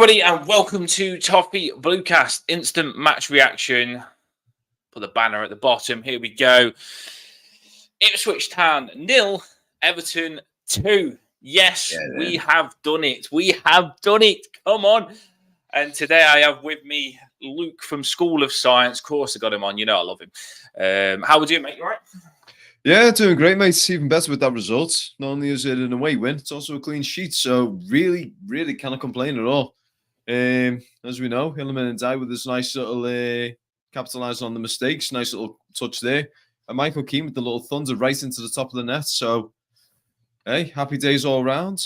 everybody, and welcome to Toffee Bluecast Instant Match Reaction. Put the banner at the bottom. Here we go. Ipswich Town 0, Everton 2. Yes, we have done it. We have done it. Come on. And today I have with me Luke from School of Science. Of course, I got him on. You know I love him. How are we doing, mate? You all right? Yeah, doing great, mate. It's even better with that result. Not only is it an away win, it's also a clean sheet. So really cannot complain at all. As we know, Hilleman and Dye with this nice little capitalising on the mistakes. Nice little touch there. And Michael Keane with the little thunder right into the top of the net. So, hey, happy days all around.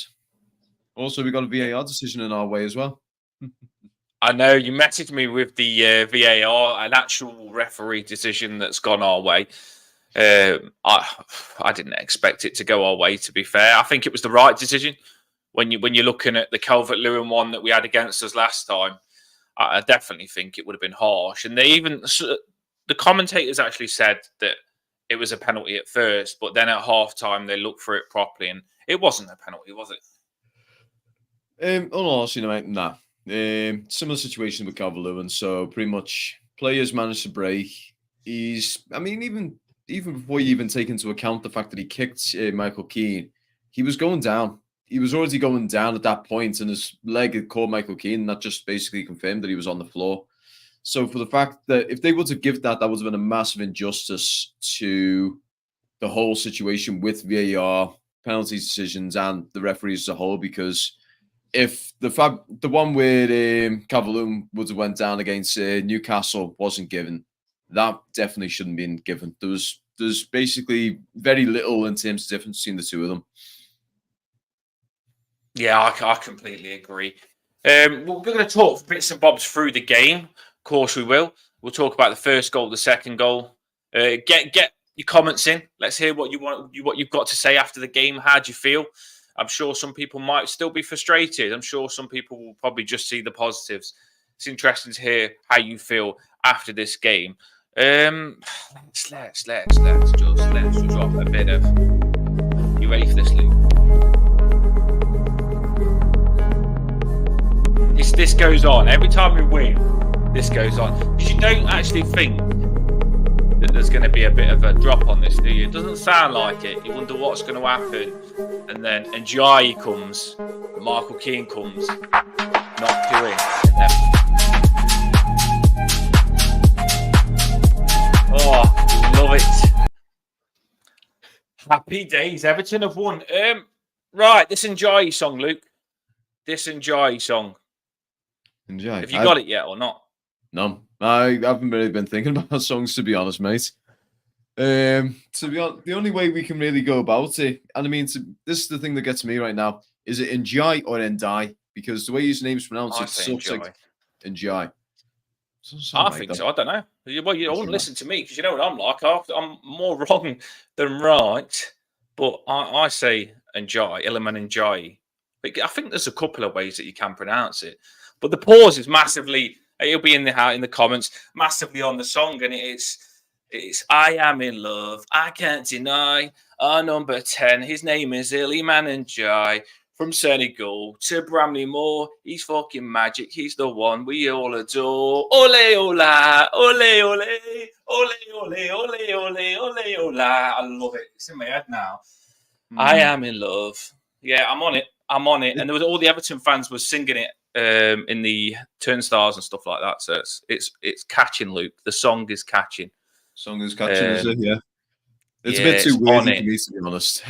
Also, we got a VAR decision in our way as well. I know you messaged me with the VAR, an actual referee decision that's gone our way. I didn't expect it to go our way, to be fair. I think it was the right decision. When you're looking at the Calvert-Lewin one that we had against us last time, I definitely think it would have been harsh. And the commentators actually said that it was a penalty at first, but then at half-time they looked for it properly, and it wasn't a penalty, was it? Honestly, mate, nah. Similar situation with Calvert-Lewin. So pretty much players managed to break. Even before you even take into account the fact that he kicked Michael Keane, he was going down. He was already going down at that point, and his leg had caught Michael Keane, and that just basically confirmed that he was on the floor. So for the fact that if they were to give that, that would have been a massive injustice to the whole situation with VAR, penalties decisions, and the referees as a whole, because if the one where Calvert-Lewin would have went down against Newcastle wasn't given, that definitely shouldn't have been given. There's basically very little in terms of difference between the two of them. Yeah, I completely agree. We're going to talk bits and bobs through the game. Of course, we will. We'll talk about the first goal, the second goal. Get your comments in. Let's hear what you've got to say after the game. How do you feel? I'm sure some people might still be frustrated. I'm sure some people will probably just see the positives. It's interesting to hear how you feel after this game. Let's just drop a bit of. You ready for this, Luke? This goes on every time we win. This goes on because you don't actually think that there's going to be a bit of a drop on this, do you? It doesn't sound like it. You wonder what's going to happen, and then Njai comes, Michael Keane comes, not doing. Oh, love it. Happy days. Everton have won. Right, this Njai song, Luke. This Njai song. Njai. Have you got it yet or not? No, I haven't really been thinking about songs, to be honest, mate. To be honest, the only way we can really go about it, and I mean, this is the thing that gets me right now, is it Njai or Ndai? Because the way his name's pronounced, it sucks like Njai. I think so. I don't know. Well, you won't listen to me because you know what I'm like. I'm more wrong than right. But I say Njai, Iliman Njai. I think there's a couple of ways that you can pronounce it. But the pause is massively. It'll be in the comments, massively on the song, and it's I am in love. I can't deny. Our number 10. His name is Iliman Njai. From Senegal to Bramley Moore, he's fucking magic. He's the one we all adore. Ole, ola, ole, ole, ole, ole, ole, ole, ole, ola. I love it. It's in my head now. I am in love. Yeah, I'm on it. And there was all the Everton fans were singing it in the turnstiles and stuff like that. So it's catching, Luke. The song is catching. Song is catching, is it? Yeah. It's a bit too weird for me, to be honest.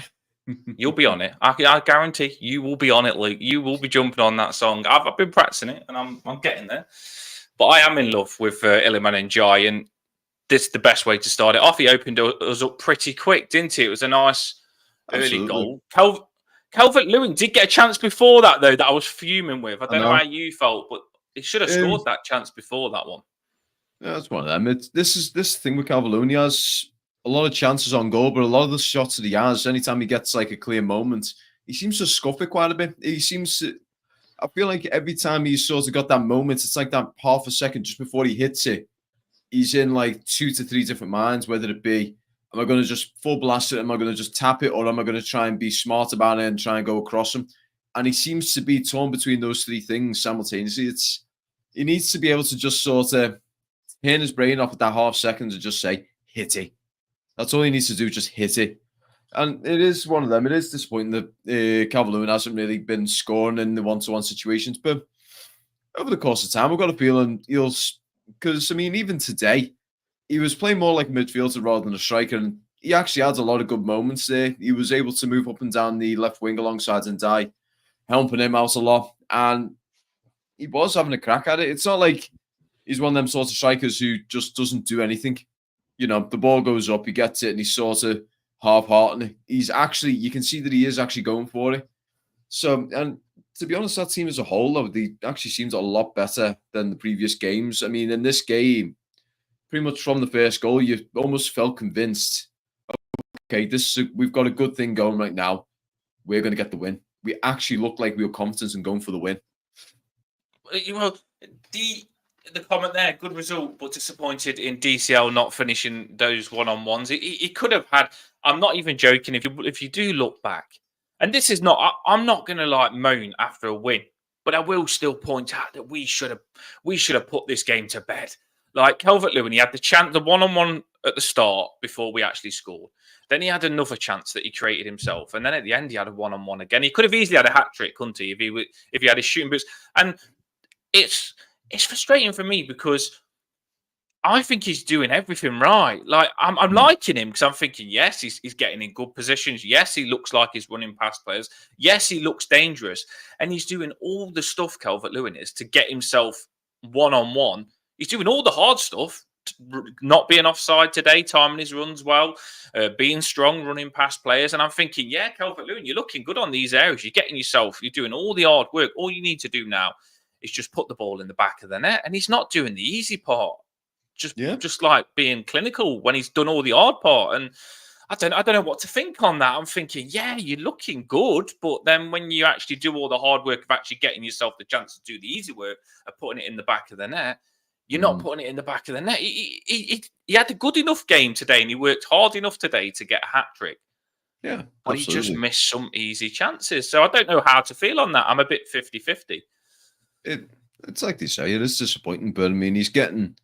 You'll be on it. I guarantee you will be on it, Luke. You will be jumping on that song. I've been practicing it, and I'm getting there. But I am in love with Iliman Njai, and this is the best way to start it off. He opened us up pretty quick, didn't he? It was a nice early goal. Calvert-Lewin did get a chance before that, though, that I was fuming with. I don't know how you felt, but he should have scored that chance before that one. Yeah, that's one of them. This thing with Calvert-Lewin, he has a lot of chances on goal, but a lot of the shots that he has, anytime he gets like a clear moment, he seems to scuff it quite a bit. I feel like every time he's sort of got that moment, it's like that half a second just before he hits it, he's in like 2 to 3 different minds, whether it be, am I going to just full blast it? Am I going to just tap it? Or am I going to try and be smart about it and try and go across him? and he seems to be torn between those three things simultaneously. He needs to be able to just sort of turn his brain off at that half second and just say, hit it. That's all he needs to do, just hit it. And it is one of them. It is disappointing that Calvert-Lewin hasn't really been scoring in the one-to-one situations. But over the course of time, I've got a feeling because, I mean, even today, he was playing more like a midfielder rather than a striker. And he actually had a lot of good moments there. He was able to move up and down the left wing alongside Ndai, helping him out a lot. And he was having a crack at it. It's not like he's one of them sort of strikers who just doesn't do anything. You know, the ball goes up, he gets it, and he's sort of half-hearted. He's actually, you can see that he is actually going for it. So, and to be honest, that team as a whole, though, they actually seemed a lot better than the previous games. I mean, in this game, pretty much from the first goal, you almost felt convinced, okay, we've got a good thing going right now. We're going to get the win. We actually looked like we were confident in going for the win. Well, the comment there, good result, but disappointed in DCL not finishing those one-on-ones. He could have had. I'm not even joking. If you do look back, and this is not, I'm not going to like moan after a win, but I will still point out that we should have put this game to bed. Like Calvert-Lewin, he had the chance, the one-on-one at the start before we actually scored. Then he had another chance that he created himself, and then at the end he had a one-on-one again. He could have easily had a hat trick, couldn't he? If he had his shooting boots. And it's frustrating for me because I think he's doing everything right. Like I'm liking him because I'm thinking, yes, he's getting in good positions. Yes, he looks like he's running past players. Yes, he looks dangerous, and he's doing all the stuff Calvert-Lewin is to get himself one-on-one. He's doing all the hard stuff. Not being offside today, timing his runs well, being strong, running past players. And I'm thinking, yeah, Calvert-Lewin, you're looking good on these areas. You're doing all the hard work. All you need to do now is just put the ball in the back of the net. And he's not doing the easy part. Just like being clinical when he's done all the hard part. And I don't know what to think on that. I'm thinking, yeah, you're looking good. But then when you actually do all the hard work of actually getting yourself the chance to do the easy work of putting it in the back of the net, you're not putting it in the back of the net. He had a good enough game today, and he worked hard enough today to get a hat trick. Yeah, but he just missed some easy chances. So I don't know how to feel on that. I'm a bit 50-50. It's like they say, it is disappointing, but I mean, he's getting,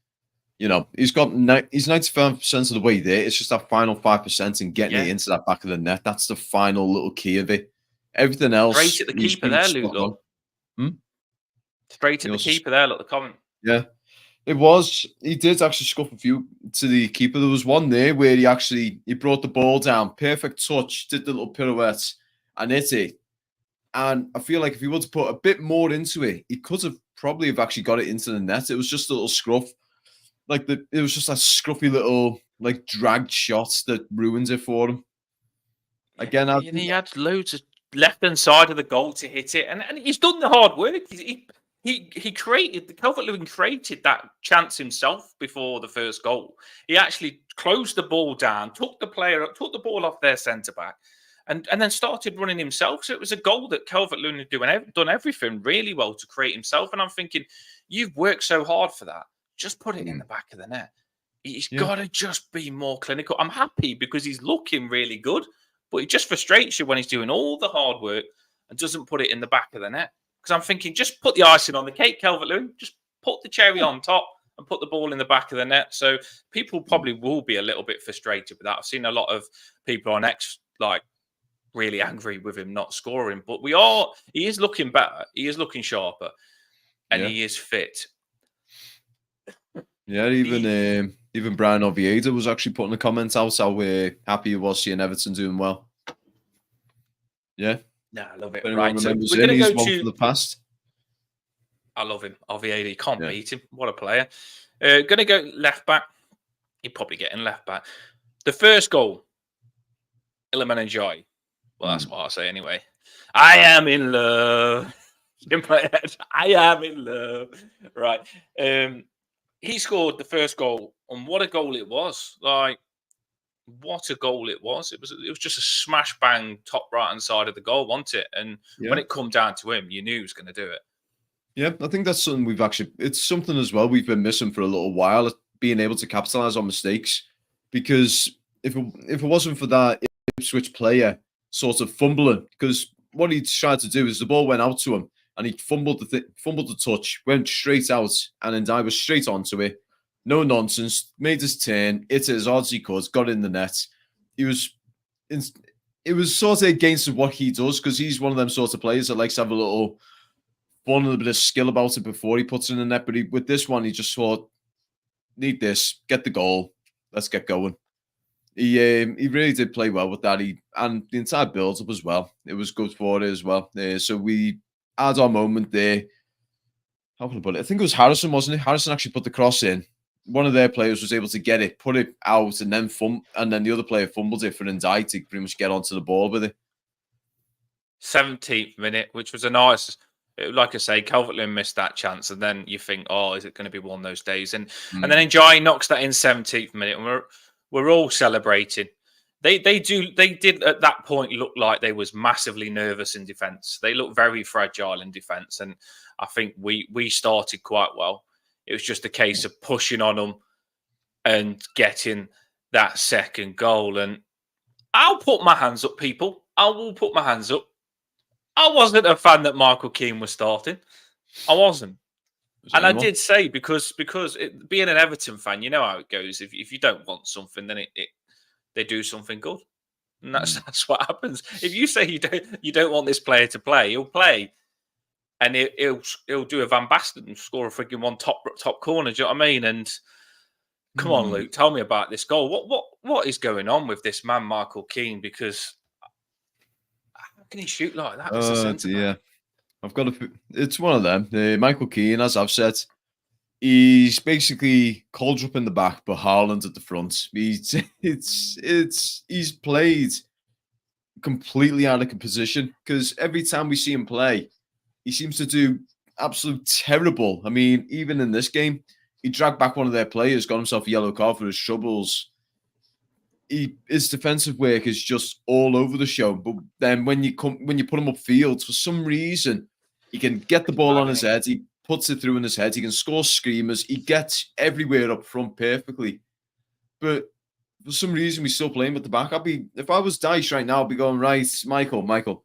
he's 95% of the way there. It's just that final 5% and getting it into that back of the net. That's the final little key of it. Everything else. Straight at the keeper there, Luke. Look. Straight at the keeper there. Look, the comment. Yeah. It was. He did actually scuff a few to the keeper. There was one there where he brought the ball down, perfect touch, did the little pirouette, and hit it. And I feel like if he would to put a bit more into it, he could have probably have actually got it into the net. It was just a little scruff, it was just a scruffy little dragged shot that ruins it for him. Again, and he had loads of left hand side of the goal to hit it, and he's done the hard work. He created, Calvert-Lewin created that chance himself before the first goal. He actually closed the ball down, took the ball off their centre back, and then started running himself. So it was a goal that Calvert-Lewin had done everything really well to create himself. And I'm thinking, you've worked so hard for that. Just put it in the back of the net. He's got to just be more clinical. I'm happy because he's looking really good, but it just frustrates you when he's doing all the hard work and doesn't put it in the back of the net. Because I'm thinking, just put the icing on the cake, Calvert-Lewin. Just put the cherry on top and put the ball in the back of the net. So people probably will be a little bit frustrated with that. I've seen a lot of people on X really angry with him not scoring. But he is looking better. He is looking sharper. And he is fit. Yeah, even Brian Oviedo was actually putting a comment out how happy he was seeing Everton doing well. Yeah. No, I love it. Right, so we're going to go to the past. I love him. Oviedo, you can't beat him. What a player. Going to go left back. He'd probably get in left back. The first goal, Iliman Ndiaye. Well, that's what I say anyway. I am in love. In my head, I am in love. Right. He scored the first goal, and what a goal it was! What a goal it was! It was just a smash bang top right hand side of the goal, wasn't it? And when it come down to him, you knew he was going to do it. Yeah, I think that's something it's something as well we've been missing for a little while, being able to capitalize on mistakes. Because if it wasn't for that Ipswich player sort of fumbling, because what he tried to do is the ball went out to him and he fumbled the touch, went straight out, and then I was straight onto it. No nonsense, made his turn, hit it as hard as he could, got in the net. It was sort of against what he does, because he's one of them sorts of players that likes to have a little fun and a bit of skill about it before he puts it in the net. But with this one, he just thought, need this, get the goal, let's get going. He really did play well with that. And the entire build-up as well. It was good for it as well. So we had our moment there. How can I put it? I think it was Harrison, wasn't it? Harrison actually put the cross in. One of their players was able to get it, put it out, and then the other player fumbled it for Ndai to pretty much get onto the ball with it. 17th minute, which was a nice, like I say, Calvert-Lewin missed that chance, and then you think, oh, is it going to be one of those days? And then Njai knocks that in 17th minute, and we're all celebrating. They did at that point look like they was massively nervous in defence. They looked very fragile in defence, and I think we started quite well. It was just a case of pushing on them and getting that second goal. And I'll put my hands up, people. I will put my hands up. I wasn't a fan that Michael Keane was starting. I wasn't. And I did say, because being an Everton fan, you know how it goes. If you don't want something, then they do something good. And that's what happens. If you say you don't want this player to play, he'll play. And he'll do a Van Basten and score a freaking one top corner. Do you know what I mean? And come on, Luke, tell me about this goal. What is going on with this man, Michael Keane? Because how can he shoot like that? Yeah, it's one of them. Michael Keane, as I've said, he's basically Coldrup in the back, but Haaland at the front. He's played completely out of position, because every time we see him play, he seems to do absolute terrible. I mean, even in this game, he dragged back one of their players, got himself a yellow card for his troubles. His defensive work is just all over the show. But then when you put him upfield, for some reason, he can get the ball on his head. He puts it through in his head. He can score screamers. He gets everywhere up front perfectly. But for some reason, we're still playing with the back. If I was Dyche right now, I'd be going, right, Michael,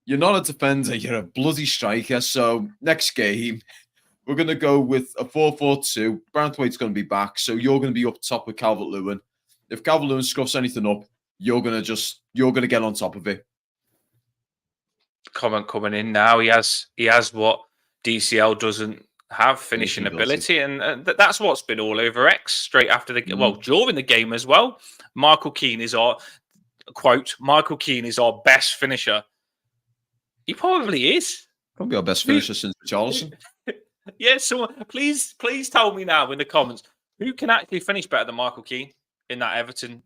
you're not a defender, you're a bloody striker. So next game, we're going to go with a 4-4-2. Branthwaite's going to be back, so you're going to be up top with Calvert-Lewin. If Calvert-Lewin scruffs anything up, you're going to get on top of it. Comment coming in now. He has what DCL doesn't have, finishing ability, and that's what's been all over X straight after the during the game as well. Michael Keane is our best finisher. He probably is. Probably our best finisher since Richarlison. Yeah, someone please tell me now in the comments who can actually finish better than Michael Keane in that Everton.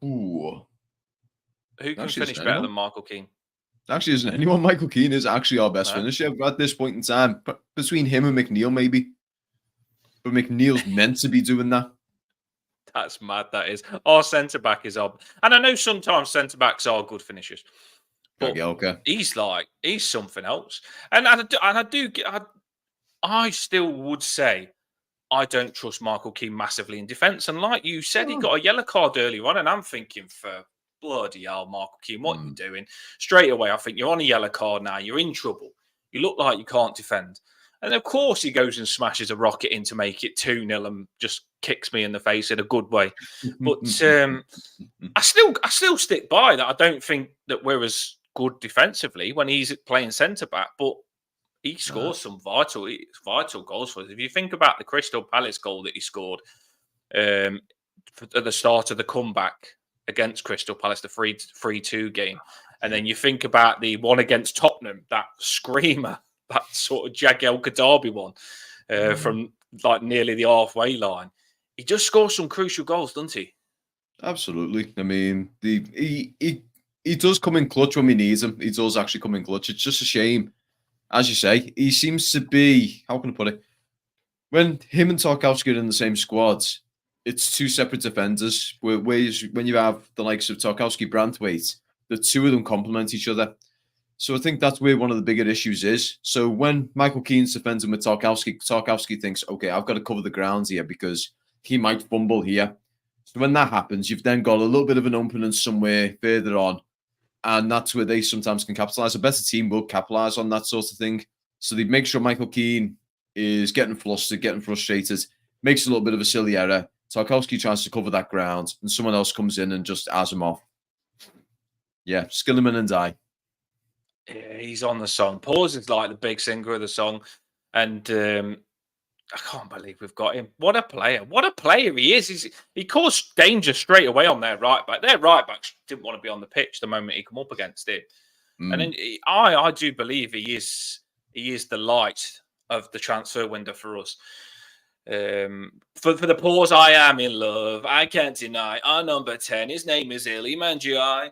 Ooh. Who can finish better than Michael Keane? Actually, isn't anyone. Michael Keane is actually our best finisher at this point in time. Between him and McNeil, maybe. But McNeil's meant to be doing that. That's mad, that is. Our centre-back is up. And I know sometimes centre-backs are good finishers. But he's something else. And I still would say I don't trust Michael Keane massively in defence. And like you said, he got a yellow card earlier on, and I'm thinking, for bloody hell, Michael Keane, what are you doing? Straight away, I think you're on a yellow card now. You're in trouble. You look like you can't defend. And of course, he goes and smashes a rocket in to make it 2-0 and just kicks me in the face in a good way. But I still stick by that. I don't think that we're as good defensively when he's playing centre back, but he scores some vital goals for us. If you think about the Crystal Palace goal that he scored at the start of the comeback against Crystal Palace, the 3-2 game, and then you think about the one against Tottenham, that screamer, that sort of Jagiel Kadabi one from like nearly the halfway line. He just scores some crucial goals, doesn't he? Absolutely. I mean, he does come in clutch when we need him. He does actually come in clutch. It's just a shame. As you say, he seems to be, how can I put it? When him and Tarkowski are in the same squads, it's two separate defenders. When you have the likes of Tarkowski, Branthwaite, the two of them complement each other. So I think that's where one of the bigger issues is. So when Michael Keane's defending with Tarkowski thinks, okay, I've got to cover the grounds here because he might fumble here. So when that happens, you've then got a little bit of an opening somewhere further on. And that's where they sometimes can capitalize. A better team will capitalize on that sort of thing. So they make sure Michael Keane is getting flustered, getting frustrated, makes a little bit of a silly error. Tarkowski tries to cover that ground, and someone else comes in and just has him off. Yeah, Skillerman and die. Yeah, he's on the song. Pause is like the big singer of the song. And I can't believe we've got him. What a player. What a player he is. He caused danger straight away on their right back. Their right backs didn't want to be on the pitch the moment he come up against it. And then I do believe he is the light of the transfer window for us. For the pause, I am in love. I can't deny. Our number 10, his name is Iliman Ndiaye.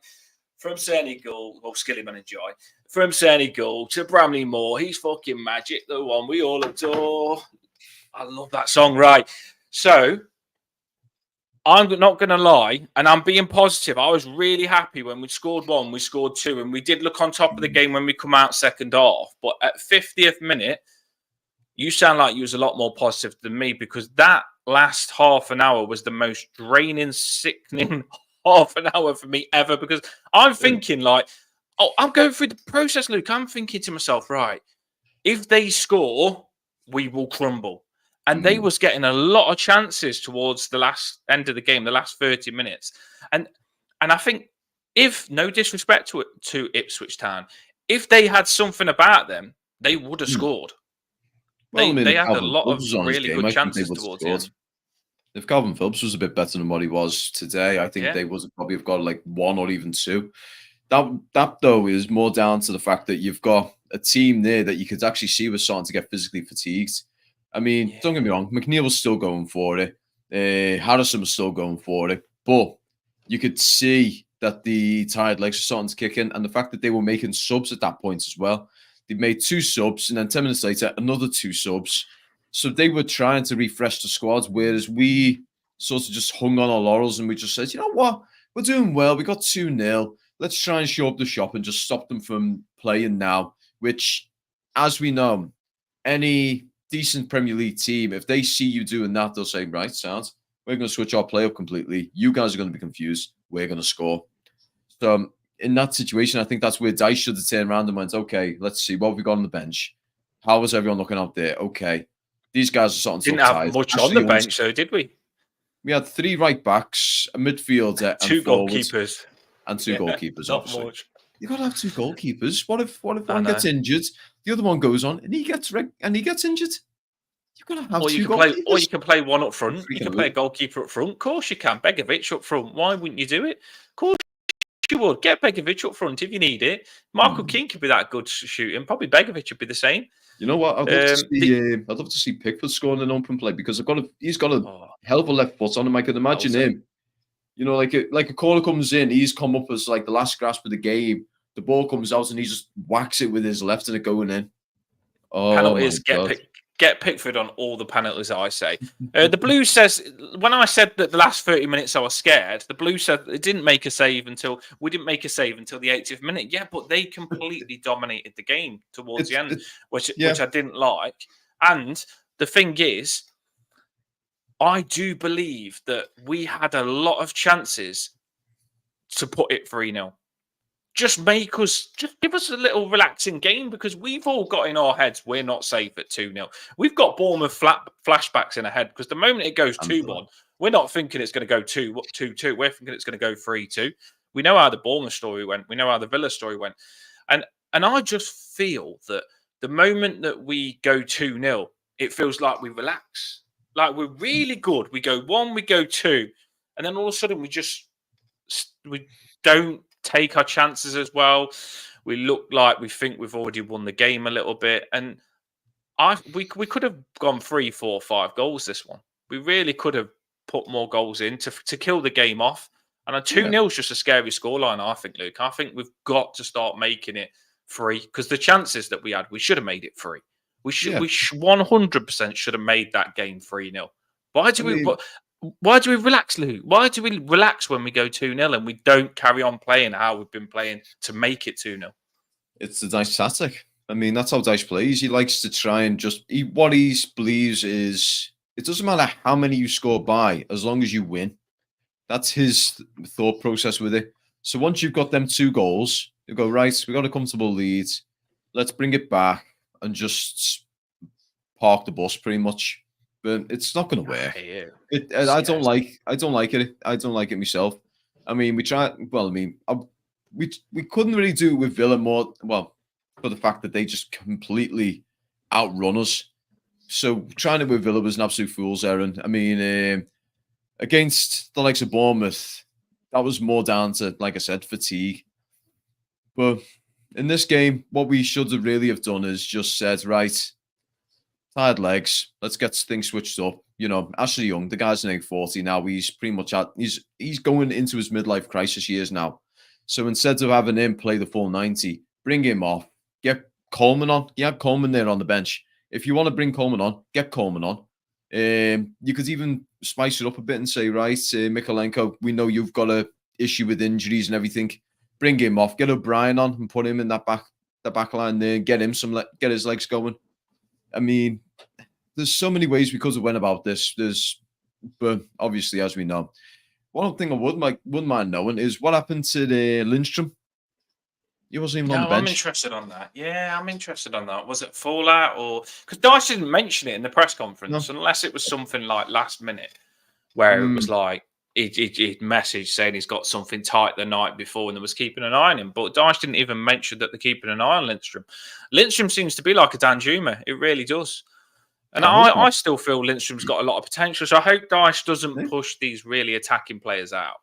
From Senegal, or Skillerman Ndiaye. From Senegal to Bramley Moore. He's fucking magic, the one we all adore. I love that song, right? So, I'm not going to lie, and I'm being positive. I was really happy when we scored 1, we scored 2, and we did look on top of the game when we come out second half. But at 50th minute, you sound like you was a lot more positive than me, because that last half an hour was the most draining, sickening half an hour for me ever, because I'm thinking I'm going through the process, Luke. I'm thinking to myself, right, if they score, we will crumble. And they was getting a lot of chances towards the last end of the game, the last 30 minutes. And I think, if, no disrespect to Ipswich Town, if they had something about them, they would have scored. Well, they had a lot of really good chances towards the end. If Calvin Phillips was a bit better than what he was today, I think they would probably have got like 1 or even 2. That though is more down to the fact that you've got a team there that you could actually see was starting to get physically fatigued. I mean, don't get me wrong, McNeil was still going for it. Harrison was still going for it. But you could see that the tired legs were starting to kick in. And the fact that they were making subs at that point as well. They made 2 subs, and then 10 minutes later, another 2 subs. So they were trying to refresh the squad, whereas we sort of just hung on our laurels and we just said, you know what? We're doing well. We got 2-0. Let's try and show up the shop and just stop them from playing now, which, as we know, any decent Premier League team, if they see you doing that, they'll say, right, sounds, we're going to switch our play up completely. You guys are going to be confused. We're going to score. So in that situation, I think that's where Dice should have turned around and went, okay, let's see, what have we got on the bench? How was everyone looking out there? Okay. These guys are starting to Didn't have much on the bench, though, did we? We had 3 right backs, a midfielder, and 2 goalkeepers. And 2 goalkeepers, Not obviously. much. You've got to have 2 goalkeepers. What if one gets injured, the other one goes on, and he gets injured? You've got to have 2 goalkeepers. Or you can play one up front. You can play a goalkeeper up front. Of course you can. Begovic up front. Why wouldn't you do it? Of course you would. Get Begovic up front if you need it. Michael Keane could be that good shooting. Probably Begovic would be the same. You know what? I'd love to see Pickford scoring an open play, because he's got a hell of a left foot on him. I can imagine him. You know, like a corner comes in, he's come up as like the last grasp of the game. The ball comes out and he just whacks it with his left and it going in. Oh, penalties, get Pickford on all the penalties, I say. The Blues says, when I said that the last 30 minutes I was scared, the Blues said we didn't make a save until the 80th minute. Yeah, but they completely dominated the game towards the end, which I didn't like. And the thing is, I do believe that we had a lot of chances to put it 3-0. Just give us a little relaxing game, because we've all got in our heads we're not safe at 2-0. We've got Bournemouth flashbacks in our head, because the moment it goes 2-1, we're not thinking it's going to go 2-2. We're thinking it's going to go 3-2. We know how the Bournemouth story went. We know how the Villa story went. And I just feel that the moment that we go 2-0, it feels like we relax. Like we're really good. We go 1, we go 2. And then all of a sudden we don't take our chances as well. We look like we think we've already won the game a little bit. And we could have gone 3, 4, 5 goals this one. We really could have put more goals in to kill the game off. And a 2-0 is just a scary scoreline, I think, Luke. I think we've got to start making it 3, because the chances that we had, we should have made it 3. We 100% should have made that game 3-0. Why do we relax, Luke? Why do we relax when we go 2-0 and we don't carry on playing how we've been playing to make it 2-0? It's the Dice tactic. I mean, that's how Dice plays. He likes to try and what he believes is, it doesn't matter how many you score by, as long as you win. That's his thought process with it. So once you've got them 2 goals, you go, right, we got a comfortable lead. Let's bring it back and just park the bus pretty much. But it's not going to work. I don't like it. I don't like it myself. I mean, we tried. Well, I mean, we couldn't really do it with Villa more. Well, for the fact that they just completely outrun us. So trying it with Villa was an absolute fool's errand. I mean, against the likes of Bournemouth, that was more down to, like I said, fatigue. But in this game, what we should have really have done is just said, right, tired legs, let's get things switched up. You know, Ashley Young, the guy's in 40 now. He's pretty much he's going into his midlife crisis years now. So instead of having him play the full 90, bring him off, get Coleman on. You had Coleman there on the bench. If you want to bring Coleman on, get Coleman on. You could even spice it up a bit and say, right, Mikalenko, we know you've got a issue with injuries and everything. Bring him off, get O'Brien on and put him in the back line there, get him get his legs going. I mean, there's so many ways we could have went about this. But obviously, as we know, one thing I wouldn't mind knowing is what happened to the Lindstrom. He wasn't even on the bench. I'm interested on that. Yeah, I'm interested on that. Was it fallout or because Dyche didn't mention it in the press conference unless it was something like last minute where it was like he'd messaged saying he's got something tight the night before and they was keeping an eye on him. But Dyche didn't even mention that they're keeping an eye on Lindstrom. Lindstrom seems to be like a Danjuma. It really does. And I still feel Lindstrom's got a lot of potential. So I hope Dyche doesn't push these really attacking players out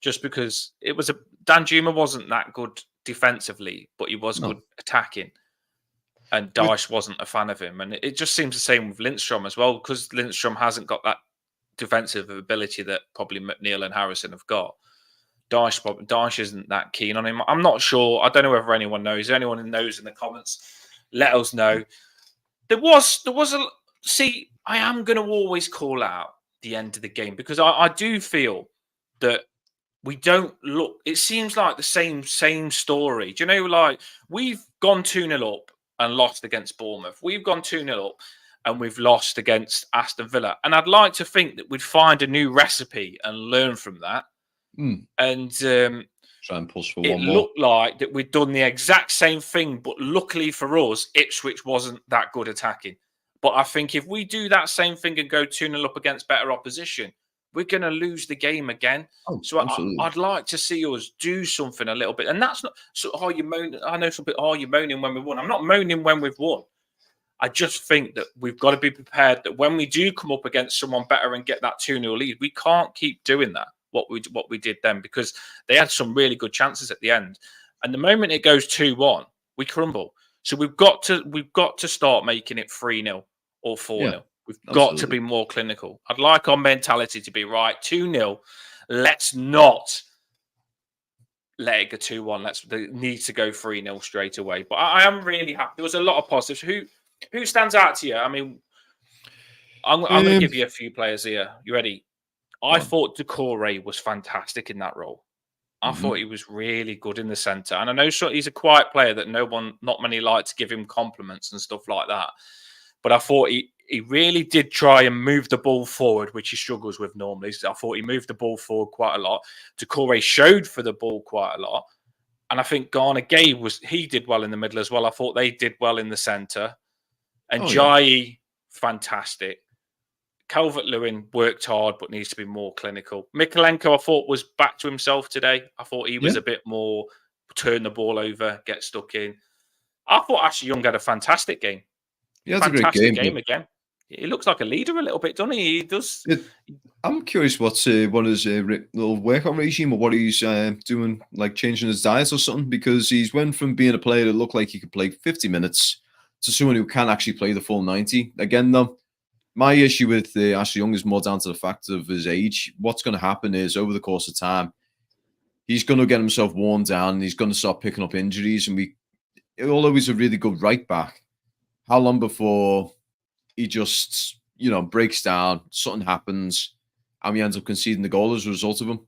just because Danjuma wasn't that good defensively, but he was good attacking. And Dyche wasn't a fan of him. And it just seems the same with Lindstrom as well, because Lindstrom hasn't got that defensive ability that probably McNeil and Harrison have got. Dyche isn't that keen on him. I'm not sure. I don't know whether anyone knows. Anyone who knows in the comments, let us know. There was see, I am going to always call out the end of the game because I do feel that we don't look. It seems like the same story. Do you know, like we've gone 2-0 up and lost against Bournemouth. We've gone 2-0 up and we've lost against Aston Villa. And I'd like to think that we'd find a new recipe and learn from that. And try and push for one more. It looked like that we'd done the exact same thing, but luckily for us, Ipswich wasn't that good attacking. But I think if we do that same thing and go 2-0 up against better opposition, we're going to lose the game again. So I'd like to see us do something a little bit. And that's not so, you moan. I know some people, you're moaning when we won. I'm not moaning when we've won. I just think that we've got to be prepared that when we do come up against someone better and get that 2-0 lead, we can't keep doing that, what we did then, because they had some really good chances at the end. And the moment it goes 2-1, we crumble. So we've got to start making it 3-0 or 4-0. We've got to be more clinical. I'd like our mentality to be right. 2-0. Let's not let it go 2-1. They need to go 3-0 straight away. But I am really happy. There was a lot of positives. Who stands out to you? I mean, I'm going to give you a few players here. You ready? I thought Decore was fantastic in that role. I thought he was really good in the centre. And I know he's a quiet player that not many like to give him compliments and stuff like that. But I thought he really did try and move the ball forward, which he struggles with normally. So I thought he moved the ball forward quite a lot. Decore showed for the ball quite a lot. And I think Garner Gay he did well in the middle as well. I thought they did well in the centre. And Jai, fantastic. Calvert-Lewin worked hard, but needs to be more clinical. Mikalenko, I thought, was back to himself today. I thought he was a bit more turn the ball over, get stuck in. I thought Ashley Young had a fantastic game. Yeah, that's a great game again. He looks like a leader a little bit, doesn't he? He does. I'm curious what his little workout regime or what he's doing, like changing his diet or something, because he's went from being a player that looked like he could play 50 minutes to someone who can actually play the full 90. Again, though, my issue with Ashley Young is more down to the fact of his age. What's going to happen is over the course of time, he's going to get himself worn down and he's going to start picking up injuries. And although he's a really good right back, how long before he just, breaks down, something happens, and we end up conceding the goal as a result of him?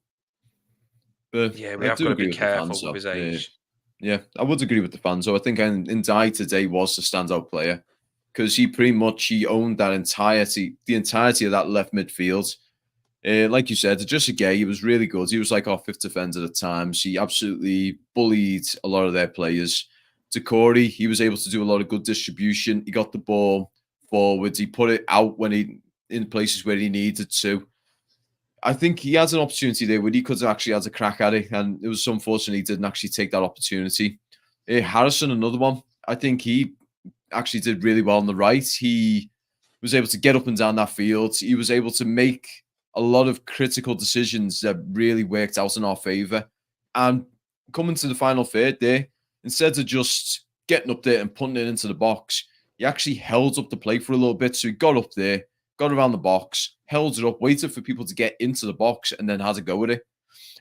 But we have got to be careful with his age. Yeah, I would agree with the fans. So I think Ndiaye today was the standout player because he owned the entirety of that left midfield. Like you said, just a gay, he was really good. He was like our fifth defender at times. He absolutely bullied a lot of their players. To Corey, he was able to do a lot of good distribution. He got the ball forwards. He put it out when he in places where he needed to. I think he has an opportunity there where he could have actually had a crack at it, and it was unfortunate he didn't actually take that opportunity. Harrison, another one. I think he actually did really well on the right. He was able to get up and down that field. He was able to make a lot of critical decisions that really worked out in our favour. And coming to the final third there, instead of just getting up there and putting it into the box, he actually held up the play for a little bit. So he got up there, got around the box, held it up, waited for people to get into the box, and then had a go at it.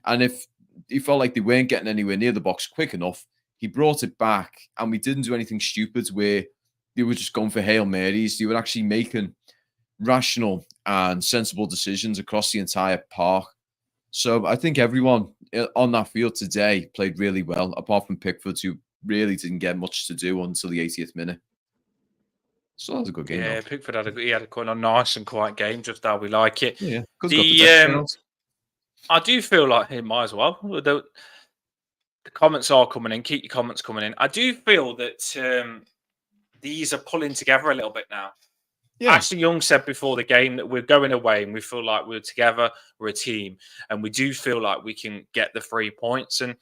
And if he felt like they weren't getting anywhere near the box quick enough, he brought it back, and we didn't do anything stupid where they were just going for Hail Marys. They were actually making rational and sensible decisions across the entire park. So I think everyone on that field today played really well, apart from Pickford, who really didn't get much to do until the 80th minute. So that was a good game. Yeah, though. Pickford had a quite a nice and quiet game, just how we like it. Yeah, I do feel like he might as well. The comments are coming in. Keep your comments coming in. I do feel that these are pulling together a little bit now. Yeah. Ashley Young said before the game that we're going away and we feel like we're together, we're a team, and we do feel like we can get the 3 points. And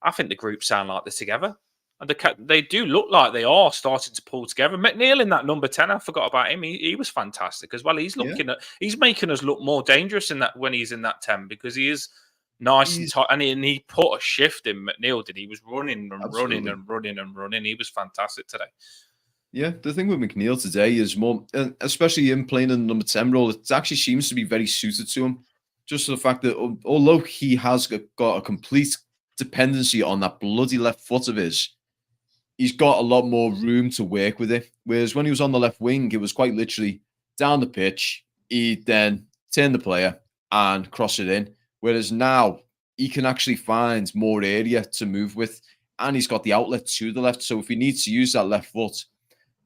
I think the group sound like they're together. And they do look like they are starting to pull together. McNeil in that number 10, I forgot about him. He was fantastic as well. He's he's making us look more dangerous in that when he's in that 10 because he is nice and tight. And he put a shift in, McNeil did. He was running and running and running and running. He was fantastic today. Yeah, the thing with McNeil today is more, especially him playing in the number 10 role, it actually seems to be very suited to him. Just the fact that although he has got a complete dependency on that bloody left foot of his, he's got a lot more room to work with it. Whereas when he was on the left wing, it was quite literally down the pitch. He'd then turn the player and cross it in. Whereas now he can actually find more area to move with. And he's got the outlet to the left. So if he needs to use that left foot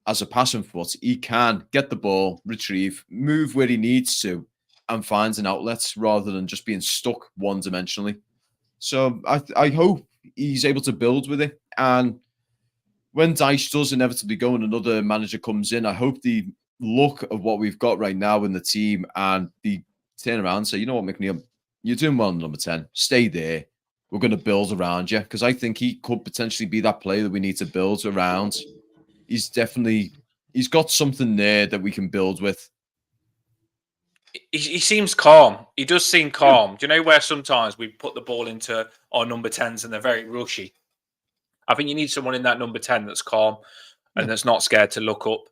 as a passing foot, he can get the ball, retrieve, move where he needs to, and finds an outlet rather than just being stuck one-dimensionally. So I hope he's able to build with it. And when Dyche does inevitably go and another manager comes in, I hope the look of what we've got right now in the team and the turn around and say, you know what, McNeil, you're doing well in number 10. Stay there. We're going to build around you. Because I think he could potentially be that player that we need to build around. He's got something there that we can build with. He seems calm. He does seem calm. Yeah. Do you know where sometimes we put the ball into our number 10s and they're very rushy? I think you need someone in that number 10 that's calm and that's not scared to look up.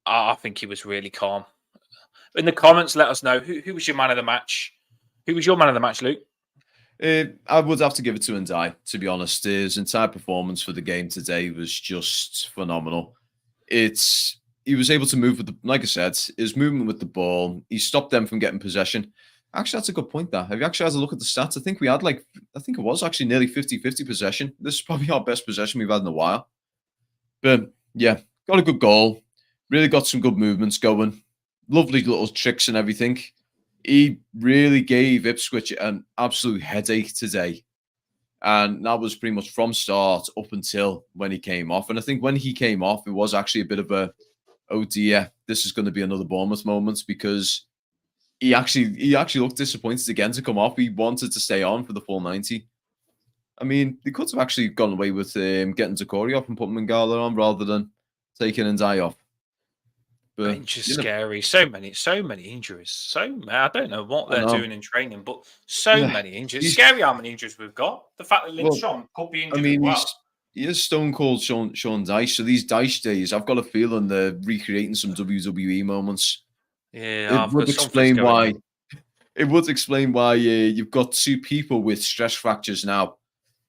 I think he was really calm. In the comments, let us know who was your man of the match. Who was your man of the match, Luke? I would have to give it to Ndai, to be honest. His entire performance for the game today was just phenomenal. He was able to move with like I said, his movement with the ball. He stopped them from getting possession. Actually, that's a good point there. Have you actually had a look at the stats? I think it was actually nearly 50-50 possession. This is probably our best possession we've had in a while. But yeah, got a good goal. Really got some good movements going. Lovely little tricks and everything. He really gave Ipswich an absolute headache today. And that was pretty much from start up until when he came off. And I think when he came off, it was actually a bit of a, oh dear, this is going to be another Bournemouth moment, because he actually looked disappointed again to come off. He wanted to stay on for the full 90. I mean, they could have actually gone away with getting Corey off and putting Mangala on rather than taking Ndai off. But it's just scary. So many injuries. I don't know what they're doing in training, but many injuries. Scary how many injuries we've got. The fact that Lindstrom could be injured as well. He is stone cold Sean Dyche. So these Dyche days, I've got a feeling they're recreating some WWE moments. Yeah, it would explain why. It would explain why you've got two people with stress fractures now,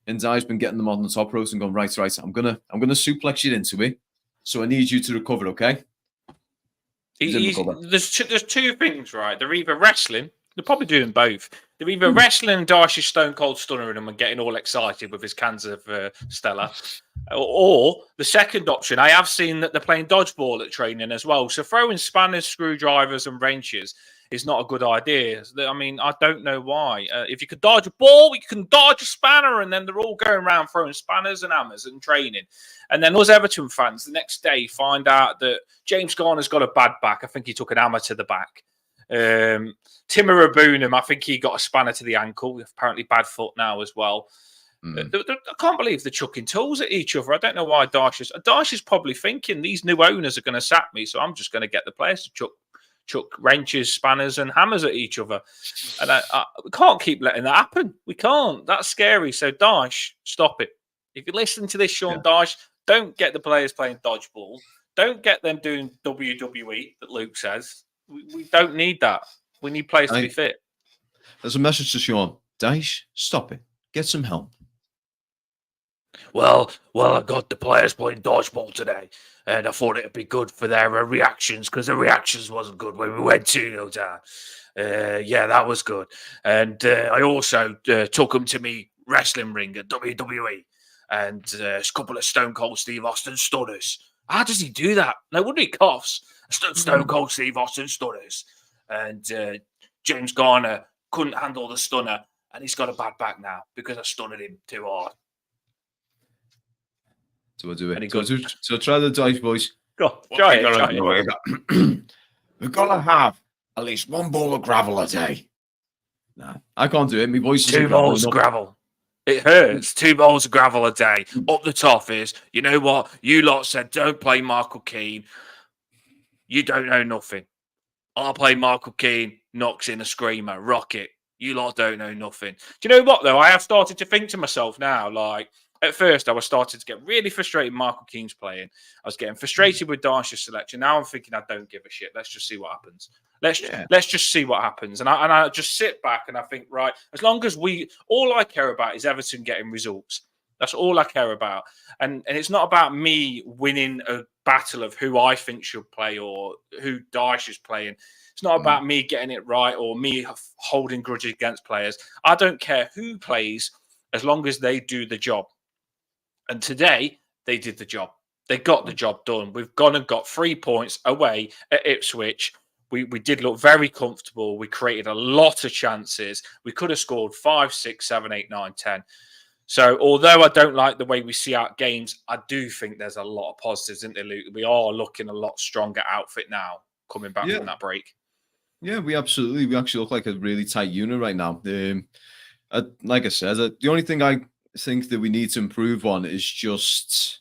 and Dyche's been getting them on the top rope and going right. I'm gonna suplex you into it. So I need you to recover, okay? There's two things, right? They're either wrestling. They're probably doing both. They're either wrestling and Darcy's stone cold stunnering him and getting all excited with his cans of Stella, or the second option. I have seen that they're playing dodgeball at training as well. So throwing spanners, screwdrivers, and wrenches is not a good idea. I mean, I don't know why. If you could dodge a ball, you can dodge a spanner, and then they're all going around throwing spanners and hammers and training. And then us Everton fans the next day find out that James Garner's got a bad back. I think he took an hammer to the back. Timo Rabunum, I think he got a spanner to the ankle. Apparently bad foot now as well. I can't believe they're chucking tools at each other. I don't know why Dyche is probably thinking these new owners are going to sack me, so I'm just going to get the players to chuck wrenches, spanners, and hammers at each other. And we can't keep letting that happen. We can't. That's scary. So Dyche, stop it. If you listen to this, Sean Dyche, don't get the players playing dodgeball. Don't get them doing WWE that Luke says. We don't need that. We need players to be fit. There's a message to Sean. Dyche, stop it. Get some help. Well, I got the players playing dodgeball today, and I thought it'd be good for their reactions because the reactions wasn't good when we went 2-0 down. Yeah, that was good. And I also took them to me wrestling ring at WWE and a couple of Stone Cold Steve Austin stunners. How does he do that? No wonder he coughs. Stone Cold Steve Austin stunners. And James Garner couldn't handle the stunner, and he's got a bad back now because I stunned him too hard. So we'll do it. So try the Dyche, boys. Try it. We've got to have at least one bowl of gravel a day. Nah, I can't do it. My voice is 2 bowls of gravel. It hurts. 2 bowls of gravel a day. Up the top is, you know what? You lot said don't play Michael Keane. You don't know nothing. I'll play Michael Keane, knocks in a screamer, rocket. You lot don't know nothing. Do you know what, though? I have started to think to myself now, like, at first, I was starting to get really frustrated with Michael Keane's playing. I was getting frustrated with Dyche's selection. Now I'm thinking, I don't give a shit. Let's just see what happens. Let's just see what happens. And I just sit back and I think, right, as long as all I care about is Everton getting results. That's all I care about. And it's not about me winning a battle of who I think should play or who Dyche is playing. It's not about me getting it right or me holding grudges against players. I don't care who plays as long as they do the job. And today, they did the job. They got the job done. We've gone and got 3 points away at Ipswich. We did look very comfortable. We created a lot of chances. We could have scored 5, 6, 7, 8, 9, 10. So although I don't like the way we see out games, I do think there's a lot of positives, isn't there, Luke? We are looking a lot stronger outfit now coming back from that break. Yeah, we actually look like a really tight unit right now. Like I said, the only thing I think that we need to improve on is just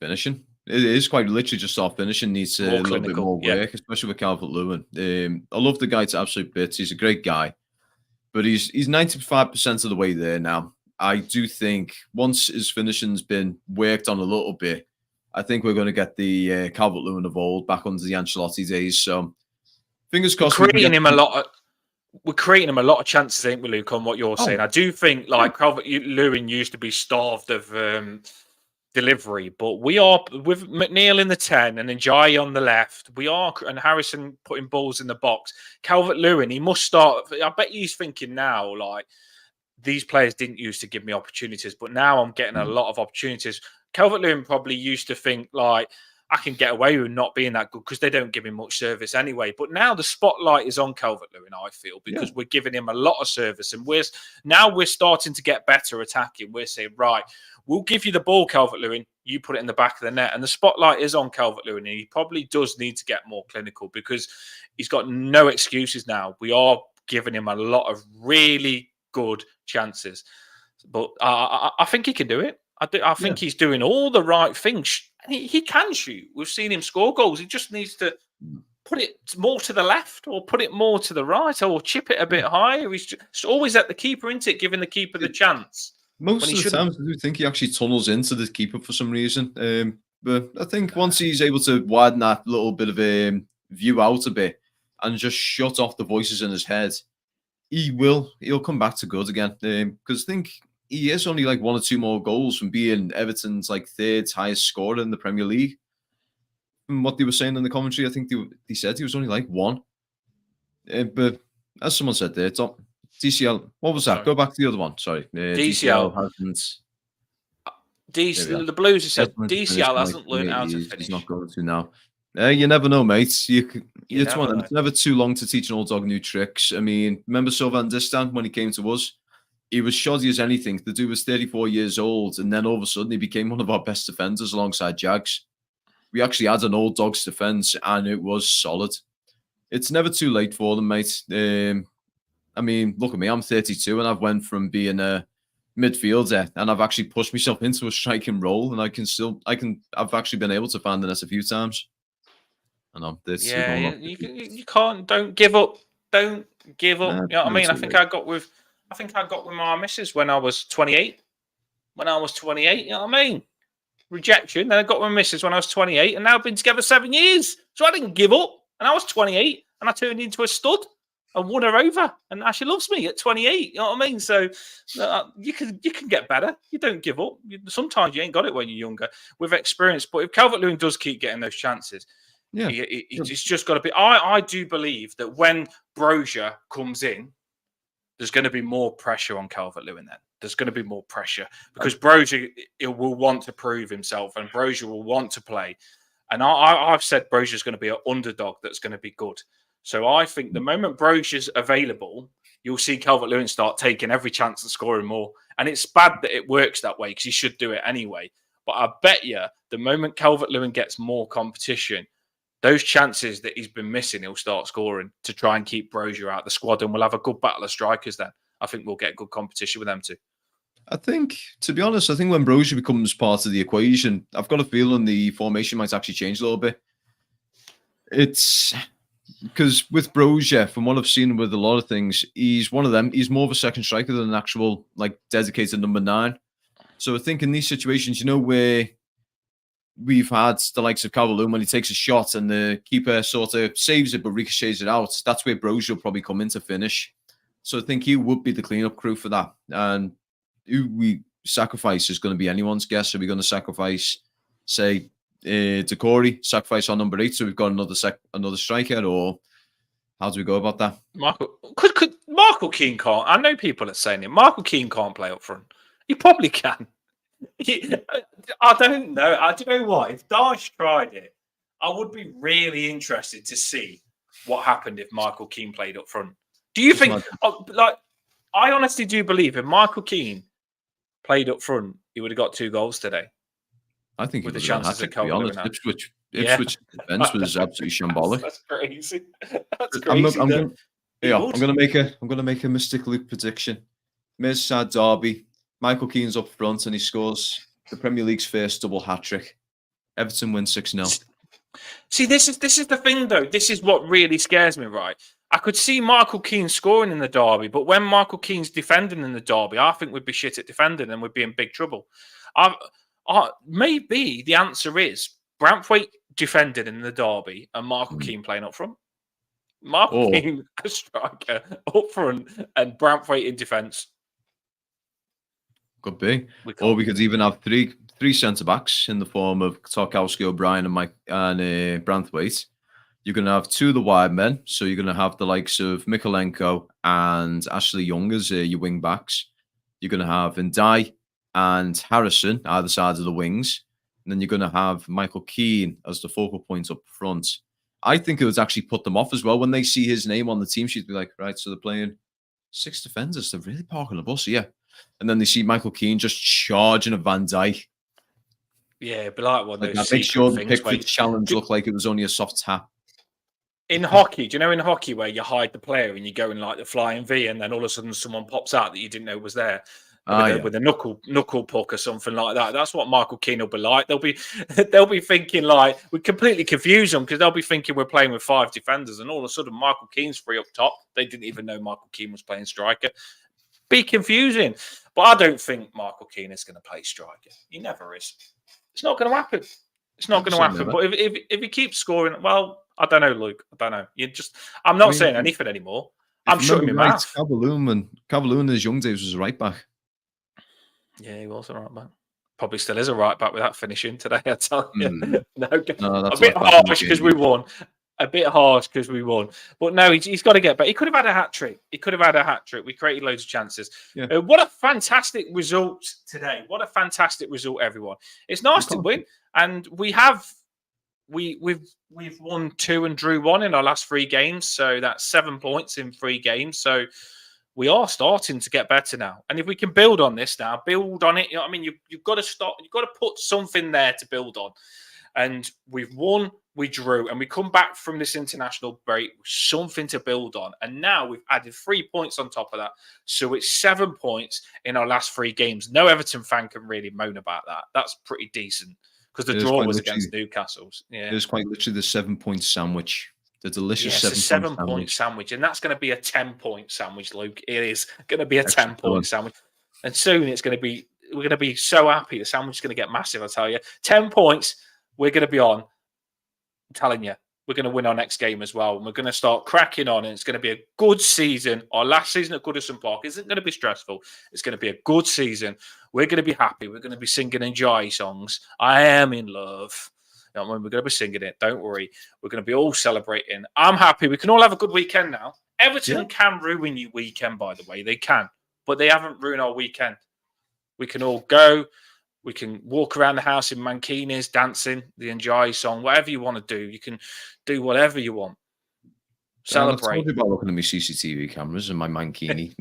finishing. It is quite literally just our finishing needs a little bit more work, especially with Calvert-Lewin. I love the guy to absolute bits. He's a great guy, but he's 95% of the way there now. I do think once his finishing's been worked on a little bit, I think we're going to get the Calvert-Lewin of old back under the Ancelotti days. So fingers crossed. We're creating him a lot of chances, ain't we, Luke, on what you're saying. I do think, like, Calvert-Lewin used to be starved of delivery, but we are, with McNeil in the 10 and Njai on the left, and Harrison putting balls in the box. Calvert-Lewin, he must start. I bet he's thinking now, like, these players didn't used to give me opportunities, but now I'm getting a lot of opportunities. Calvert-Lewin probably used to think, like, I can get away with not being that good because they don't give him much service anyway. But now the spotlight is on Calvert-Lewin, I feel, because we're giving him a lot of service. And we're starting to get better attacking. We're saying, right, we'll give you the ball, Calvert-Lewin. You put it in the back of the net. And the spotlight is on Calvert-Lewin. And he probably does need to get more clinical because he's got no excuses now. We are giving him a lot of really good chances. But I think he can do it. I think he's doing all the right things. He can shoot. We've seen him score goals. He just needs to put it more to the left or put it more to the right or chip it a bit higher. He's always at the keeper, isn't it? Giving the keeper the chance. Most of the times, I do think he actually tunnels into the keeper for some reason. But I think once he's able to widen that little bit of a view out a bit and just shut off the voices in his head, he'll come back to good again. Because I think he is only like 1 or 2 more goals from being Everton's like 3rd highest scorer in the Premier League. From what they were saying in the commentary, I think they said he was only like 1. But as someone said there, DCL. What was that? Sorry. Go back to the other one. Sorry. DCL hasn't. The Blues have said DCL hasn't learned how to finish. He's not going to now. You never know, mate. You it's never too long to teach an old dog new tricks. I mean, remember Sylvan Distan when he came to us? He was shoddy as anything. The dude was 34 years old, and then all of a sudden he became one of our best defenders alongside Jags. We actually had an old dog's defense, and it was solid. It's never too late for them, mate. I mean, look at me. I'm 32, and I've went from being a midfielder, and I've actually pushed myself into a striking role, and I've actually been able to find the net a few times. I know. You can't. Don't give up. Don't give up. You know what I mean? I think I got with my missus when I was 28. You know what I mean? Rejection. Then I got with my missus when I was 28, and now I've been together 7 years. So I didn't give up. And I was 28, and I turned into a stud and won her over. And now she loves me at 28. You know what I mean? So you can get better. You don't give up. Sometimes you ain't got it when you're younger with experience. But if Calvert-Lewin does keep getting those chances, it's just got to be. I do believe that when Brozier comes in, there's going to be more pressure on Calvert-Lewin then. There's going to be more pressure because Brozier will want to prove himself and Brozier will want to play. And I've said Brozier's going to be an underdog that's going to be good. So I think the moment Brozier's available, you'll see Calvert-Lewin start taking every chance and scoring more. And it's bad that it works that way because he should do it anyway. But I bet you the moment Calvert-Lewin gets more competition, those chances that he's been missing, he'll start scoring to try and keep Brozier out of the squad. And we'll have a good battle of strikers then. I think we'll get good competition with them too. I think, to be honest, when Brozier becomes part of the equation, I've got a feeling the formation might actually change a little bit. It's because with Brozier, from what I've seen with a lot of things, he's one of them. He's more of a second striker than an actual dedicated number 9. So I think in these situations, where we've had the likes of Calvert-Lewin when he takes a shot and the keeper sort of saves it but ricochets it out, that's where Brozier will probably come in to finish. So I think he would be the cleanup crew for that. And who we sacrifice is going to be anyone's guess. Are we going to sacrifice, say, Decore, sacrifice our number 8 so we've got another striker, or how do we go about that? Could Michael Keane can't? I know people are saying it. Michael Keane can't play up front. He probably can. I don't know. I don't know what. If Daesh tried it, I would be really interested to see what happened if Michael Keane played up front. Do you think, I honestly do believe if Michael Keane played up front, he would have got 2 goals today. I think with the chances of Calvert-Lewin. Ipswich defense was absolutely shambolic. That's crazy. That's crazy. I'm going to make a Mystic Luke prediction. Merseyside derby. Michael Keane's up front and he scores the Premier League's first double hat trick. Everton win 6-0. See, this is the thing though. This is what really scares me, right? I could see Michael Keane scoring in the derby, but when Michael Keane's defending in the derby, I think we'd be shit at defending and we'd be in big trouble. Maybe the answer is Branthwaite defending in the derby and Michael Keane playing up front. Michael Keane, a striker, up front, and Branthwaite in defence. Could be. Or we could even have three centre-backs in the form of Tarkowski, O'Brien, and Branthwaite. You're going to have 2 of the wide men. So you're going to have the likes of Mikolenko and Ashley Young as your wing-backs. You're going to have Ndai and Harrison either side of the wings. And then you're going to have Michael Keane as the focal point up front. I think it would actually put them off as well when they see his name on the team sheet. Be like, right, so they're playing 6 defenders. They're really parking the bus, yeah. And then they see Michael Keane just charging a Van Dijk. Yeah, it'd be like one of those. Make sure the Pickford challenge looked like it was only a soft tap. In hockey, do you know in hockey where you hide the player and you go in like the flying V and then all of a sudden someone pops out that you didn't know was there with a knuckle puck or something like that? That's what Michael Keane will be like. They'll be thinking like we completely confuse them because they'll be thinking we're playing with 5 defenders and all of a sudden Michael Keane's free up top. They didn't even know Michael Keane was playing striker. Be confusing, but I don't think Michael Keane is going to play striker. He never is. It's not going to happen. It's not going to happen. But if he keeps scoring, well, I don't know, Luke. I don't know. I'm not saying anything anymore. I'm shutting my mouth. Calvert-Lewin in his young days was a right back. Yeah, he was a right back. Probably still is a right back with that finishing today. I tell you, a bit harsh because we won. a bit harsh because we won. But no, he's got to get better. He could have had a hat-trick. We created loads of chances. Yeah. What a fantastic result today. What a fantastic result, everyone. It's nice to win. And we've won 2 and drew 1 in our last 3 games. So that's 7 points in 3 games. So we are starting to get better now. And if we can build on this now, build on it. You know what I mean? You've got to start. You've got to put something there to build on. And we've won, we drew, and we come back from this international break with something to build on. And now we've added 3 points on top of that. So it's 7 points in our last 3 games. No Everton fan can really moan about that. That's pretty decent because the draw was against Newcastle's. Yeah, it was quite literally the 7-point sandwich. The delicious 7-point sandwich. And that's going to be a 10-point sandwich, Luke. It is going to be a 10-point sandwich. And soon we're going to be so happy. The sandwich is going to get massive, I tell you. 10 points. We're going to be on. I'm telling you, we're going to win our next game as well. And we're going to start cracking on. And it's going to be a good season. Our last season at Goodison Park isn't going to be stressful. It's going to be a good season. We're going to be happy. We're going to be singing Enjoy songs. I am in love. You know, we're going to be singing it. Don't worry. We're going to be all celebrating. I'm happy. We can all have a good weekend now. Everton can ruin your weekend, by the way. They can. But they haven't ruined our weekend. We can all go. We can walk around the house in mankinis, dancing, the Enjoy song, whatever you want to do. You can do whatever you want. Celebrate. I told you about looking at my CCTV cameras and my mankini.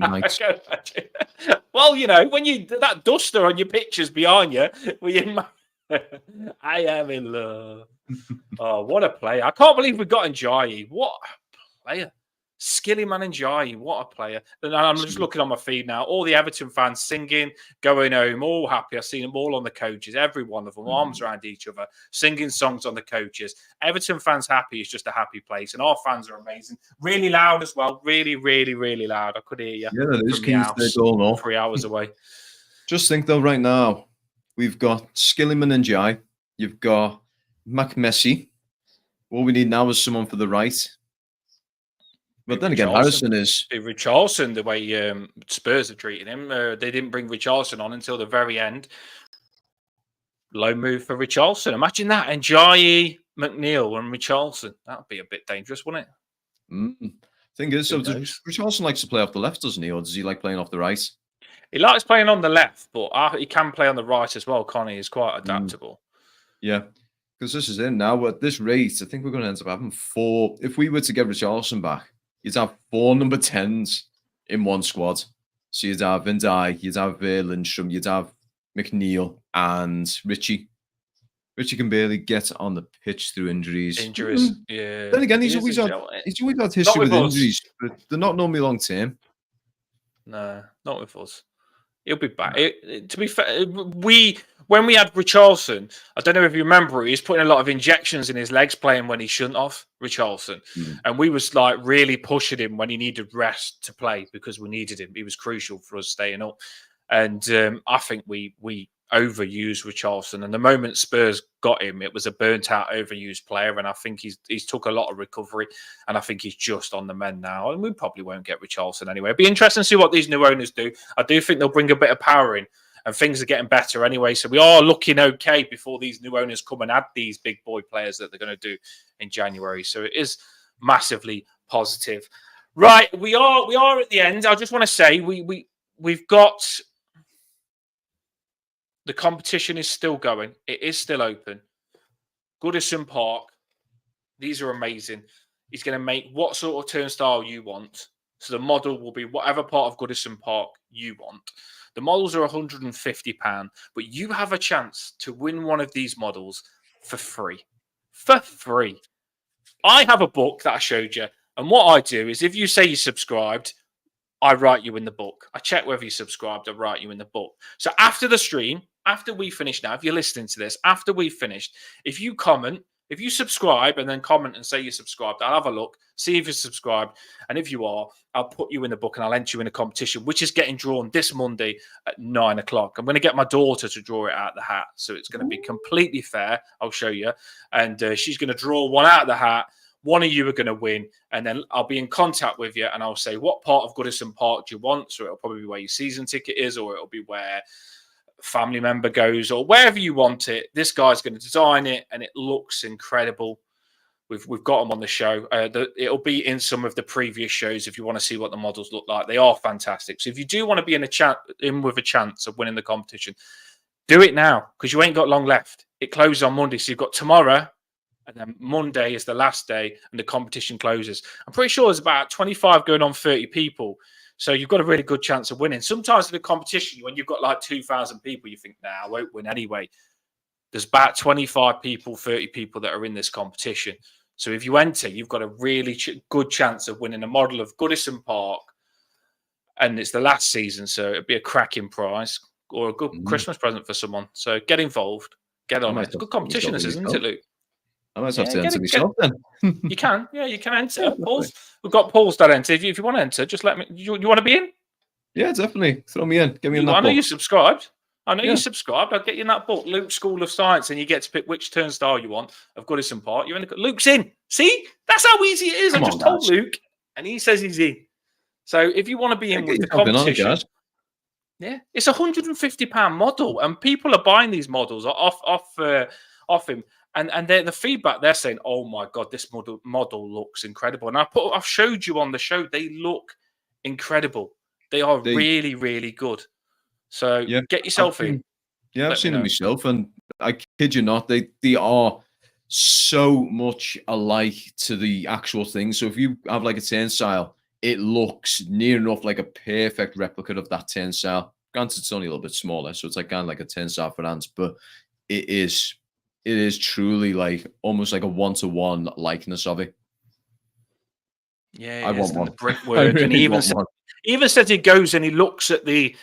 Well, you know, when that duster on your pictures behind you, I am in love. Oh, what a player. I can't believe we got Enjoy. What a player. Skilly man Enjoy. What a player. And I'm just looking on my feed now. All the Everton fans singing, going home, all happy. I've seen them all on the coaches. Every one of them, arms around each other, singing songs on the coaches. Everton fans happy. It's just a happy place. And our fans are amazing. Really loud as well. Really, really, really loud. I could hear you. Yeah, it is. From the house, 3 hours away. Just think, though, right now, we've got Skillyman and Jai. You've got Mac Messi. All we need now is someone for the right. But then again, Harrison is... Richarlison, the way Spurs are treating him. They didn't bring Richarlison on until the very end. Low move for Richarlison. Imagine that. Enjoy McNeil and Richarlison. That would be a bit dangerous, wouldn't it? Thing is, so Richarlison likes to play off the left, doesn't he? Or does he like playing off the right? He likes playing on the left, but he can play on the right as well, Connie. He's quite adaptable. Yeah. Because this is in now. At this rate, I think we're going to end up having 4. If we were to get Richarlison back, you'd have 4 number 10s in one squad. So you'd have Van Dijk, you'd have Lindstrom, you'd have McNeil and Richie. Richie can barely get on the pitch through injuries. Yeah. Then again, he's always had history with injuries, but they're not normally long term. No, not with us. He'll be back. To be fair, when we had Richarlison, I don't know if you remember, he was putting a lot of injections in his legs playing when he shouldn't have, Richarlison. And we was like really pushing him when he needed rest to play because we needed him. He was crucial for us staying up. And I think we overused Richarlison. And the moment Spurs got him, it was a burnt out, overused player. And I think he's took a lot of recovery. And I think he's just on the mend now. And we probably won't get Richarlison anyway. It'll be interesting to see what these new owners do. I do think they'll bring a bit of power in. And things are getting better anyway. So we are looking okay before these new owners come and add these big boy players that they're going to do in January. So it is massively positive. Right, we are at the end. I just want to say we've got... The competition is still going. It is still open. Goodison Park. These are amazing. He's going to make what sort of turnstile you want. So the model will be whatever part of Goodison Park you want. The models are £150, but you have a chance to win one of these models for free. For free. I have a book that I showed you. And what I do is if you say you subscribed, I write you in the book. I check whether you subscribed, I write you in the book. So after the stream, after we finish now, if you're listening to this, after we've finished, if you comment, if you subscribe and then comment and say you subscribed, I'll have a look, see if you're subscribed. And if you are, I'll put you in the book and I'll enter you in a competition, which is getting drawn this Monday at 9 o'clock. I'm going to get my daughter to draw it out of the hat. So it's going to be completely fair. I'll show you. And she's going to draw one out of the hat. One of you are going to win. And then I'll be in contact with you and I'll say, what part of Goodison Park do you want? So it'll probably be where your season ticket is, or it'll be where family member goes, or wherever you want it. This guy's going to design it and it looks incredible. We've got them on the show. It'll be in some of the previous shows if you want to see what the models look like. They are fantastic. So if you do want to be in with a chance of winning the competition, do it now because you ain't got long left. It closes on Monday, so you've got tomorrow, and then Monday is the last day, and the competition closes. I'm pretty sure there's about 25 going on 30 people, so you've got a really good chance of winning. Sometimes in the competition, when you've got like 2,000 people, you think, I won't win anyway. There's about 25 people, 30 people that are in this competition. So if you enter, you've got a really good chance of winning a model of Goodison Park. And it's the last season, so it'd be a cracking prize or a good Christmas present for someone. So get involved. Get on it. It's a good competition, this, isn't it, Luke? I might have to enter myself then. You can. Yeah, you can enter. We've got polls that enter. If you want to enter, just let me. You want to be in? Yeah, definitely. Throw me in. Get me in that I know book. you subscribed. You subscribed. I'll get you in that book, Luke School of Science, and you get to pick which turnstile you want of Goodison Park. You're in. Luke's in. See, that's how easy it is. I just told Luke, and he says he's in. So if you want to be in with the competition, it's £150 model, and people are buying these models off him, and the feedback they're saying, "Oh my god, this model looks incredible." And I've showed you on the show; they look incredible. They are really, really good. So get yourself in. Yeah, I've seen them myself, and I kid you not, they are so much alike to the actual thing. So if you have like a turnstile, it looks near enough like a perfect replica of that turnstile. Granted, it's only a little bit smaller, so it's like kind of like a turnstile for ants, but it is truly like almost like a one-to-one likeness of it. Yeah, I want one. The brickwork, and he even says he goes and he looks at the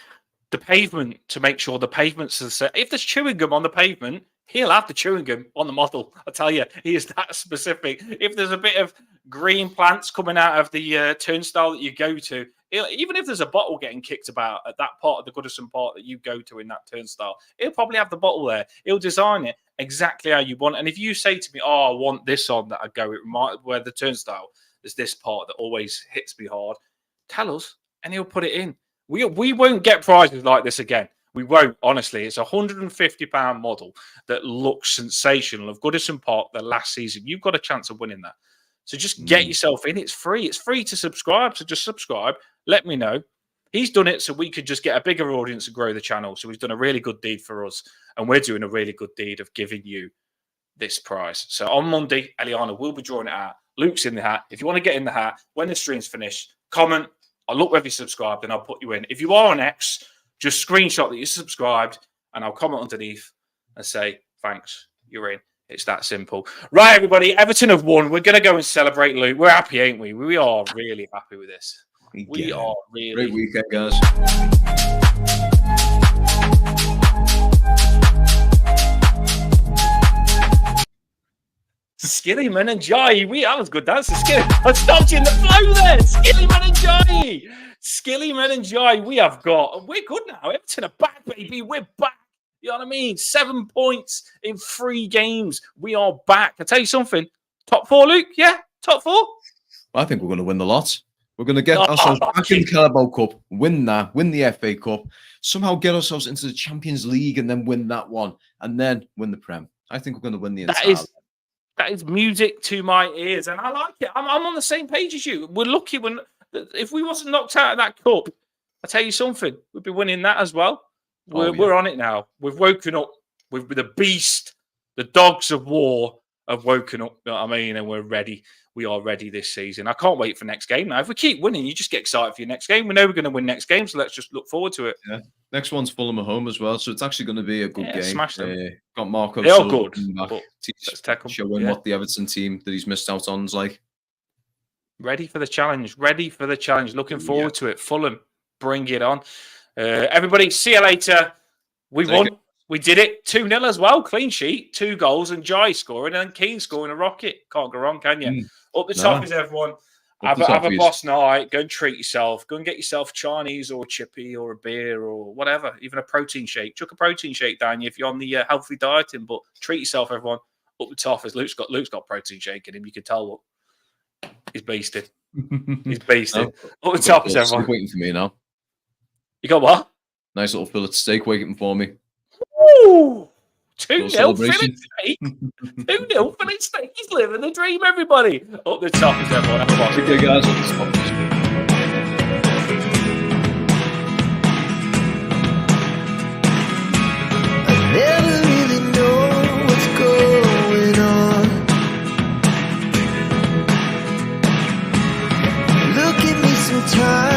pavement to make sure the pavement's the same. If there's chewing gum on the pavement, he'll have the chewing gum on the model. I tell you, he is that specific. If there's a bit of green plants coming out of the turnstile that you go to, even if there's a bottle getting kicked about at that part of the Goodison Park that you go to in that turnstile, he'll probably have the bottle there. He'll design it exactly how you want. And if you say to me, I want this on that I go, where the turnstile, there's this part that always hits me hard, tell us, and he'll put it in. We won't get prizes like this again. We won't, honestly. It's a £150 model that looks sensational of Goodison Park the last season. You've got a chance of winning that. So just get yourself in. It's free. It's free to subscribe. So just subscribe. Let me know. He's done it so we could just get a bigger audience and grow the channel. So he's done a really good deed for us. And we're doing a really good deed of giving you this prize. So on Monday, Eliana will be drawing it out. Luke's in the hat. If you want to get in the hat, when the stream's finished, comment. I'll look whether you subscribed and I'll put you in. If you are on X, just screenshot that you subscribed and I'll comment underneath and say, thanks, you're in. It's that simple. Right, everybody, Everton have won. We're going to go and celebrate, Luke. We're happy, ain't we? We are really happy with this. We are really. Great weekend, guys. Skillyman and Jai. That was good. That's a skill. I stopped you in the flow there. Skillyman and Jai. Skillyman and Jai. We're good now. Everton are back, baby. We're back. You know what I mean? 7 points in 3 games. We are back. I tell you something. Top 4, Luke? Yeah? Top 4? I think we're going to win the lot. We're going to get ourselves back in the Carabao Cup, win that, win the FA Cup, somehow get ourselves into the Champions League and then win that one, and then win the Prem. I think we're going to win the entire. That is music to my ears, and I like it. I'm on the same page as you. We're lucky if we wasn't knocked out of that cup, I tell you something, we'd be winning that as well. We're on it now. We've woken up with the beast. The dogs of war have woken up. You know what I mean? And we're ready. We are ready this season. I can't wait for next game now. If we keep winning, you just get excited for your next game. We know we're going to win next game, so let's just look forward to it. Yeah. Next one's Fulham at home as well, so it's actually going to be a good game. Smash them. Got Marco. They are good. Let's take them. Showing what the Everton team that he's missed out on is like. Ready for the challenge. Looking forward to it. Fulham, bring it on. Everybody, see you later. We won. We did it 2-0 as well. Clean sheet, 2 goals, and Jai scoring and Keane scoring a rocket. Can't go wrong, can you? Up the top is everyone. Have a boss night. Go and treat yourself. Go and get yourself Chinese or a chippy or a beer or whatever. Even a protein shake. Chuck a protein shake down you if you're on the healthy dieting. But treat yourself, everyone. Up the top is Luke's got protein shake in him. You can tell he's beasted. He's beasted. Up the top is everyone. Waiting for me now. You got what? Nice little fillet steak waiting for me. Ooh, 2-0 Philip Snake. 2-0 Philip Snake. He's living the dream, everybody. Up the top is everyone. Okay, guys, up the top. I never really know what's going on. Look at me sometimes.